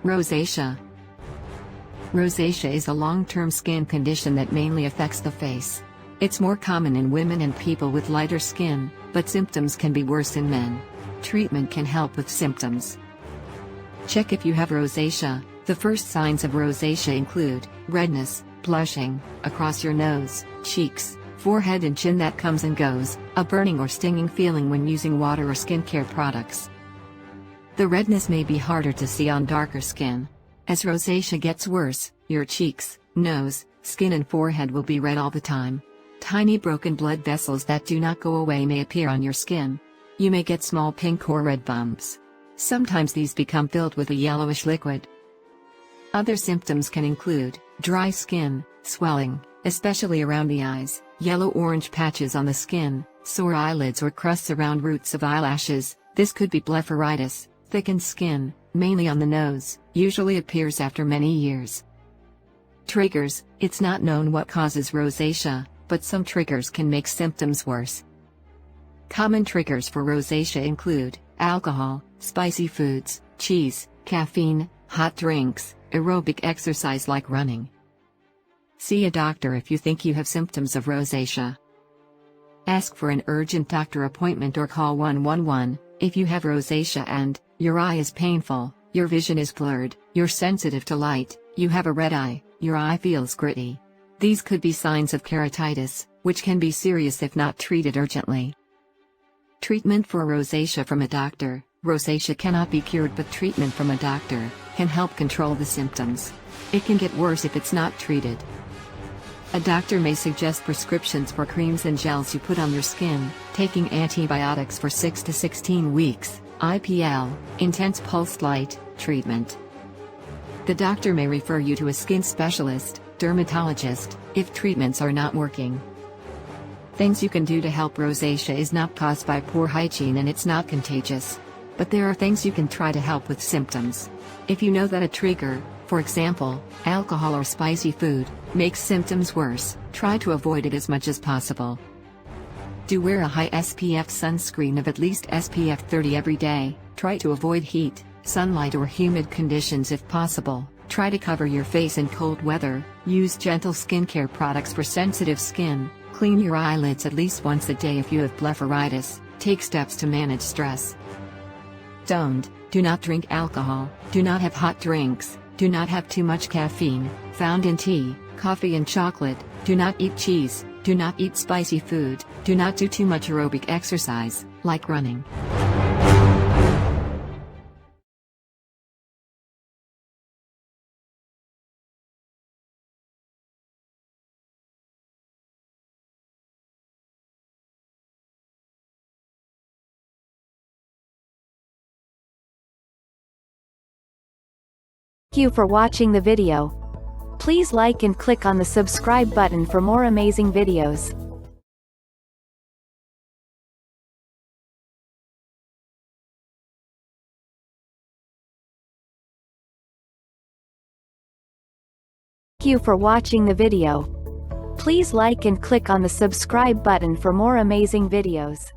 Rosacea. Rosacea is a long-term skin condition that mainly affects the face. It's more common in women and people with lighter skin, but symptoms can be worse in men. Treatment can help with symptoms. Check if you have rosacea. The first signs of rosacea include redness, blushing, across your nose, cheeks, forehead and chin that comes and goes, a burning or stinging feeling when using water or skincare products. The redness may be harder to see on darker skin. As rosacea gets worse, your cheeks, nose, skin and forehead will be red all the time. Tiny broken blood vessels that do not go away may appear on your skin. You may get small pink or red bumps. Sometimes these become filled with a yellowish liquid. Other symptoms can include dry skin, swelling, especially around the eyes, yellow-orange patches on the skin, sore eyelids or crusts around roots of eyelashes. This could be blepharitis. Thickened skin, mainly on the nose, usually appears after many years. Triggers. It's not known what causes rosacea, but some triggers can make symptoms worse. Common triggers for rosacea include alcohol, spicy foods, cheese, caffeine, hot drinks, aerobic exercise like running. See a doctor if you think you have symptoms of rosacea. Ask for an urgent doctor appointment or call 111 if you have rosacea and your eye is painful, your vision is blurred, you're sensitive to light, you have a red eye, your eye feels gritty. These could be signs of keratitis, which can be serious if not treated urgently. Treatment for rosacea from a doctor. Rosacea cannot be cured, but treatment from a doctor can help control the symptoms. It can get worse if it's not treated. A doctor may suggest prescriptions for creams and gels you put on your skin, taking antibiotics for 6 to 16 weeks, IPL, intense pulsed light, treatment. The doctor may refer you to a skin specialist, dermatologist, if treatments are not working. Things you can do to help. Rosacea is not caused by poor hygiene and it's not contagious. But there are things you can try to help with symptoms. If you know that a trigger, for example, alcohol or spicy food, makes symptoms worse, try to avoid it as much as possible. Do wear a high SPF sunscreen of at least SPF 30 every day. Try to avoid heat, sunlight or humid conditions if possible. Try to cover your face in cold weather. Use gentle skincare products for sensitive skin. Clean your eyelids at least once a day if you have blepharitis. Take steps to manage stress. Do not drink alcohol. Do not have hot drinks. Do not have too much caffeine, found in tea, coffee and chocolate. Do not eat cheese. Do not eat spicy food. Do not do too much aerobic exercise, like running. Thank you for watching the video. Please like and click on the subscribe button for more amazing videos. Thank you for watching the video. Please like and click on the subscribe button for more amazing videos.